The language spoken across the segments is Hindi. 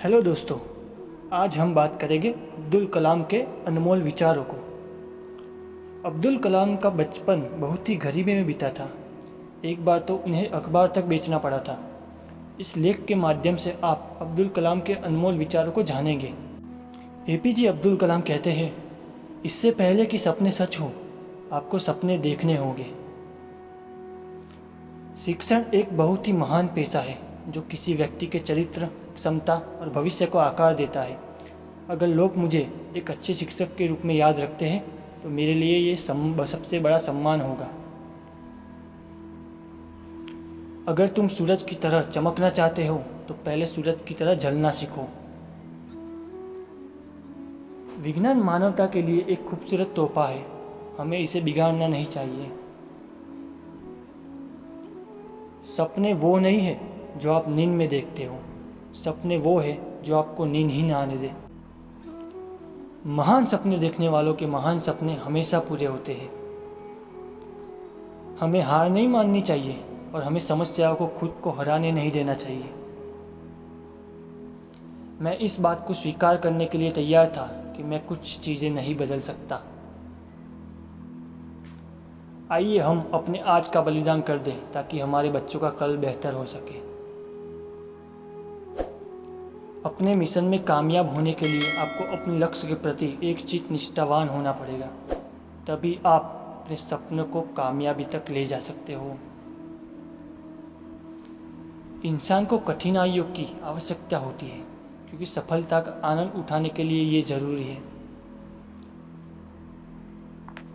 हेलो दोस्तों, आज हम बात करेंगे अब्दुल कलाम के अनमोल विचारों को। अब्दुल कलाम का बचपन बहुत ही गरीबी में बीता था। एक बार तो उन्हें अखबार तक बेचना पड़ा था। इस लेख के माध्यम से आप अब्दुल कलाम के अनमोल विचारों को जानेंगे। एपीजे अब्दुल कलाम कहते हैं, इससे पहले कि सपने सच हो, आपको सपने देखने होंगे। शिक्षण एक बहुत ही महान पेशा है जो किसी व्यक्ति के चरित्र, क्षमता और भविष्य को आकार देता है। अगर लोग मुझे एक अच्छे शिक्षक के रूप में याद रखते हैं तो मेरे लिए ये सबसे बड़ा सम्मान होगा। अगर तुम सूरज की तरह चमकना चाहते हो तो पहले सूरज की तरह जलना सीखो। विज्ञान मानवता के लिए एक खूबसूरत तोहफा है, हमें इसे बिगाड़ना नहीं चाहिए। सपने वो नहीं है जो आप नींद में देखते हो, सपने वो है जो आपको नींद ही ना आने दे। महान सपने देखने वालों के महान सपने हमेशा पूरे होते हैं। हमें हार नहीं माननी चाहिए और हमें समस्याओं को खुद को हराने नहीं देना चाहिए। मैं इस बात को स्वीकार करने के लिए तैयार था कि मैं कुछ चीज़ें नहीं बदल सकता। आइए हम अपने आज का बलिदान कर दें ताकि हमारे बच्चों का कल बेहतर हो सके। अपने मिशन में कामयाब होने के लिए आपको अपने लक्ष्य के प्रति एकचित्त निष्ठावान होना पड़ेगा, तभी आप अपने सपनों को कामयाबी तक ले जा सकते हो। इंसान को कठिनाइयों की आवश्यकता होती है क्योंकि सफलता का आनंद उठाने के लिए ये जरूरी है।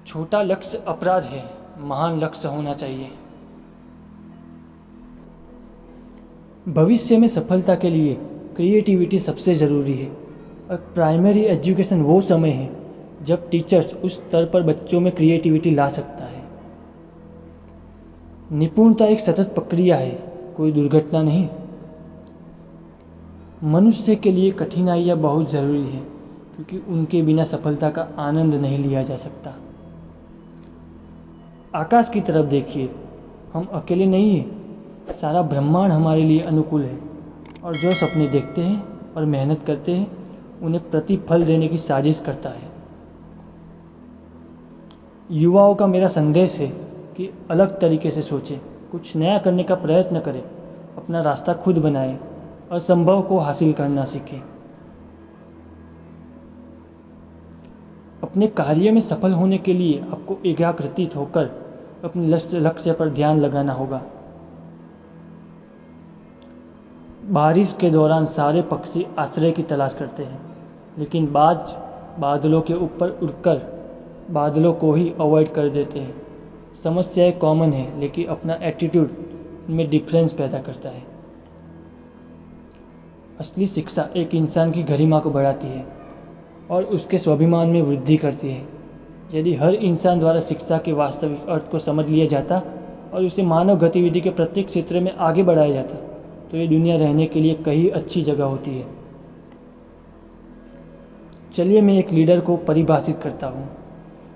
छोटा लक्ष्य अपराध है, महान लक्ष्य होना चाहिए। भविष्य में सफलता के लिए क्रिएटिविटी सबसे ज़रूरी है और प्राइमरी एजुकेशन वो समय है जब टीचर्स उस स्तर पर बच्चों में क्रिएटिविटी ला सकता है। निपुणता एक सतत प्रक्रिया है, कोई दुर्घटना नहीं। मनुष्य के लिए कठिनाइयाँ बहुत ज़रूरी है क्योंकि उनके बिना सफलता का आनंद नहीं लिया जा सकता। आकाश की तरफ देखिए, हम अकेले नहीं हैं, सारा ब्रह्मांड हमारे लिए अनुकूल है और जो सपने देखते हैं और मेहनत करते हैं उन्हें प्रतिफल देने की साजिश करता है। युवाओं का मेरा संदेश है कि अलग तरीके से सोचें, कुछ नया करने का प्रयत्न करें, अपना रास्ता खुद बनाएं, असंभव को हासिल करना सीखें। अपने कार्य में सफल होने के लिए आपको एकाग्रचित्त होकर अपने लक्ष्य पर ध्यान लगाना होगा। बारिश के दौरान सारे पक्षी आश्रय की तलाश करते हैं, लेकिन बादलों के ऊपर उड़कर बादलों को ही अवॉइड कर देते हैं। समस्याएं कॉमन है, लेकिन अपना एटीट्यूड में डिफरेंस पैदा करता है। असली शिक्षा एक इंसान की गरिमा को बढ़ाती है और उसके स्वाभिमान में वृद्धि करती है। यदि हर इंसान द्वारा शिक्षा के वास्तविक अर्थ को समझ लिया जाता और उसे मानव गतिविधि के प्रत्येक क्षेत्र में आगे बढ़ाया जाता तो ये दुनिया रहने के लिए कहीं अच्छी जगह होती है। चलिए मैं एक लीडर को परिभाषित करता हूँ।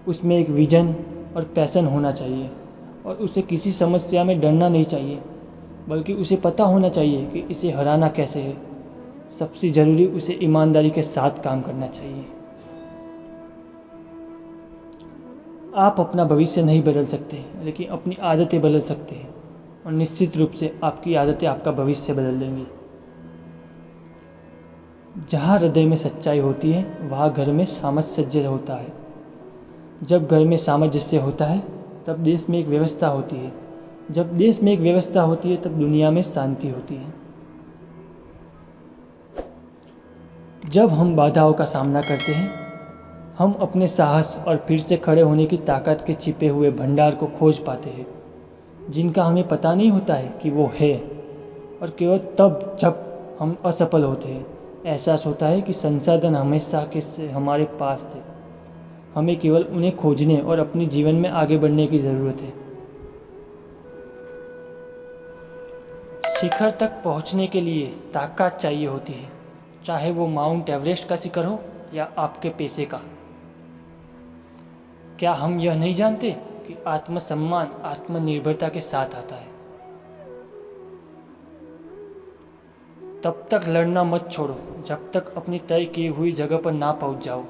उसमें एक विजन और पैशन होना चाहिए और उसे किसी समस्या में डरना नहीं चाहिए, बल्कि उसे पता होना चाहिए कि इसे हराना कैसे है। सबसे ज़रूरी, उसे ईमानदारी के साथ काम करना चाहिए। आप अपना भविष्य नहीं बदल सकते, लेकिन अपनी आदतें बदल सकते हैं और निश्चित रूप से आपकी आदतें आपका भविष्य बदल देंगी। जहाँ हृदय में सच्चाई होती है वहाँ घर में सामंजस्य होता है। जब घर में सामंजस्य होता है तब देश में एक व्यवस्था होती है। जब देश में एक व्यवस्था होती है तब दुनिया में शांति होती है। जब हम बाधाओं का सामना करते हैं हम अपने साहस और फिर से खड़े होने की ताकत के छिपे हुए भंडार को खोज पाते हैं, जिनका हमें पता नहीं होता है कि वो है। और केवल तब जब हम असफल होते हैं एहसास होता है कि संसाधन हमेशा के हमारे पास थे, हमें केवल उन्हें खोजने और अपने जीवन में आगे बढ़ने की ज़रूरत है। शिखर तक पहुंचने के लिए ताकत चाहिए होती है, चाहे वो माउंट एवरेस्ट का शिखर हो या आपके पेशे का। क्या हम यह नहीं जानते कि आत्मसम्मान आत्मनिर्भरता के साथ आता है? तब तक लड़ना मत छोड़ो जब तक अपनी तय की हुई जगह पर ना पहुंच जाओ।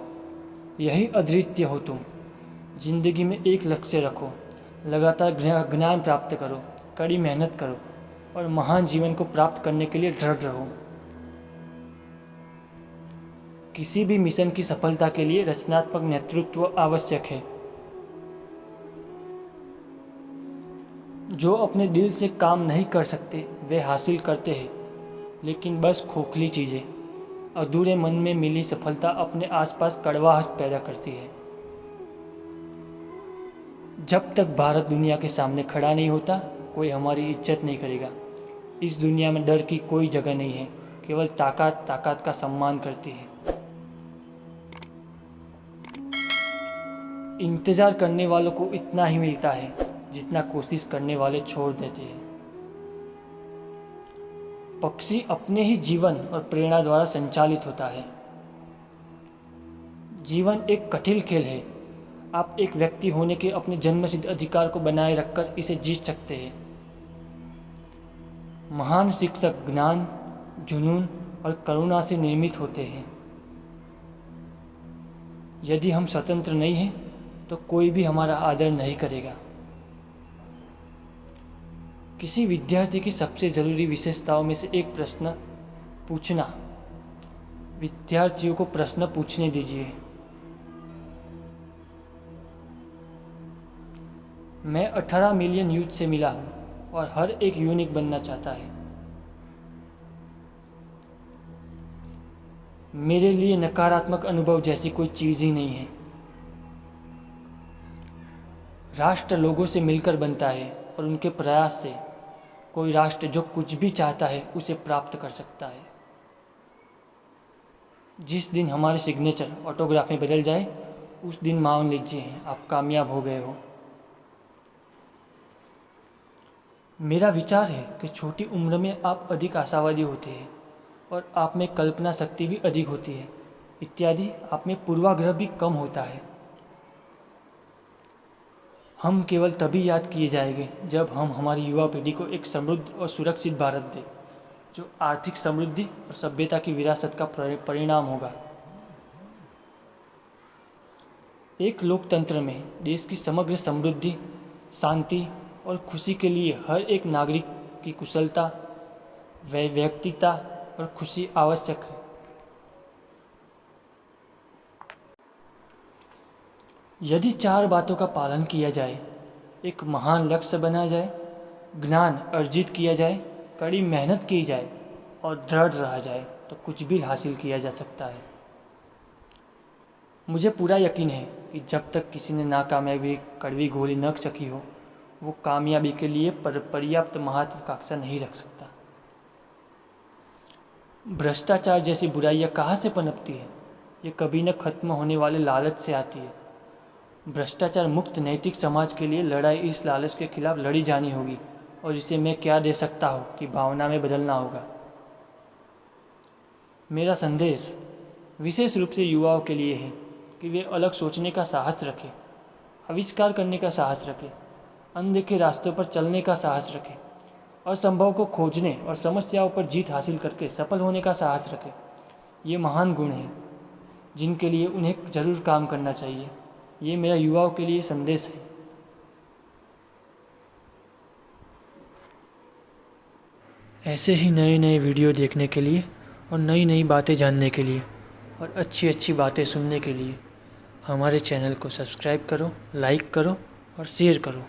यही अद्वितीय हो तुम। जिंदगी में एक लक्ष्य रखो, लगातार ज्ञान प्राप्त करो, कड़ी मेहनत करो और महान जीवन को प्राप्त करने के लिए दृढ़ रहो। किसी भी मिशन की सफलता के लिए रचनात्मक नेतृत्व आवश्यक है। जो अपने दिल से काम नहीं कर सकते वे हासिल करते हैं, लेकिन बस खोखली चीज़ें। अधूरे मन में मिली सफलता अपने आसपास कड़वाहट पैदा करती है। जब तक भारत दुनिया के सामने खड़ा नहीं होता, कोई हमारी इज्जत नहीं करेगा। इस दुनिया में डर की कोई जगह नहीं है, केवल ताकत का सम्मान करती है। इंतज़ार करने वालों को इतना ही मिलता है जितना कोशिश करने वाले छोड़ देते हैं। पक्षी अपने ही जीवन और प्रेरणा द्वारा संचालित होता है। जीवन एक कठिन खेल है। आप एक व्यक्ति होने के अपने जन्मसिद्ध अधिकार को बनाए रखकर इसे जीत सकते हैं। महान शिक्षक ज्ञान, जुनून और करुणा से निर्मित होते हैं। यदि हम स्वतंत्र नहीं हैं तो कोई भी हमारा आदर नहीं करेगा। किसी विद्यार्थी की सबसे ज़रूरी विशेषताओं में से एक प्रश्न पूछना। विद्यार्थियों को प्रश्न पूछने दीजिए। मैं 18 मिलियन यूथ से मिला हूँ और हर एक यूनिक बनना चाहता है। मेरे लिए नकारात्मक अनुभव जैसी कोई चीज़ ही नहीं है। राष्ट्र लोगों से मिलकर बनता है और उनके प्रयास से कोई राष्ट्र जो कुछ भी चाहता है उसे प्राप्त कर सकता है। जिस दिन हमारे सिग्नेचर ऑटोग्राफ में बदल जाए उस दिन मान लीजिए आप कामयाब हो गए हो। मेरा विचार है कि छोटी उम्र में आप अधिक आशावादी होते हैं और आप में कल्पना शक्ति भी अधिक होती है इत्यादि। आप में पूर्वाग्रह भी कम होता है। हम केवल तभी याद किए जाएंगे जब हम हमारी युवा पीढ़ी को एक समृद्ध और सुरक्षित भारत दें, जो आर्थिक समृद्धि और सभ्यता की विरासत का परिणाम होगा। एक लोकतंत्र में देश की समग्र समृद्धि, शांति और खुशी के लिए हर एक नागरिक की कुशलता, व्यक्तिता और खुशी आवश्यक है। यदि 4 बातों का पालन किया जाए, एक महान लक्ष्य बनाया जाए, ज्ञान अर्जित किया जाए, कड़ी मेहनत की जाए और दृढ़ रहा जाए, तो कुछ भी हासिल किया जा सकता है। मुझे पूरा यकीन है कि जब तक किसी ने नाकामयाबी कड़वी गोली न चखी हो, वो कामयाबी के लिए पर्याप्त महत्वाकांक्षा नहीं रख सकता। भ्रष्टाचार जैसी बुराइयां कहाँ से पनपती है? ये कभी न खत्म होने वाले लालच से आती है। भ्रष्टाचार मुक्त नैतिक समाज के लिए लड़ाई इस लालच के खिलाफ लड़ी जानी होगी और इसे मैं क्या दे सकता हूँ कि भावना में बदलना होगा। मेरा संदेश विशेष रूप से युवाओं के लिए है कि वे अलग सोचने का साहस रखें, आविष्कार करने का साहस रखें, अनदेखे रास्तों पर चलने का साहस रखें, असंभव को खोजने और समस्याओं पर जीत हासिल करके सफल होने का साहस रखें। ये महान गुण हैं जिनके लिए उन्हें ज़रूर काम करना चाहिए। ये मेरा युवाओं के लिए संदेश है। ऐसे ही नए नए वीडियो देखने के लिए और नई नई बातें जानने के लिए और अच्छी अच्छी बातें सुनने के लिए हमारे चैनल को सब्सक्राइब करो, लाइक करो और शेयर करो।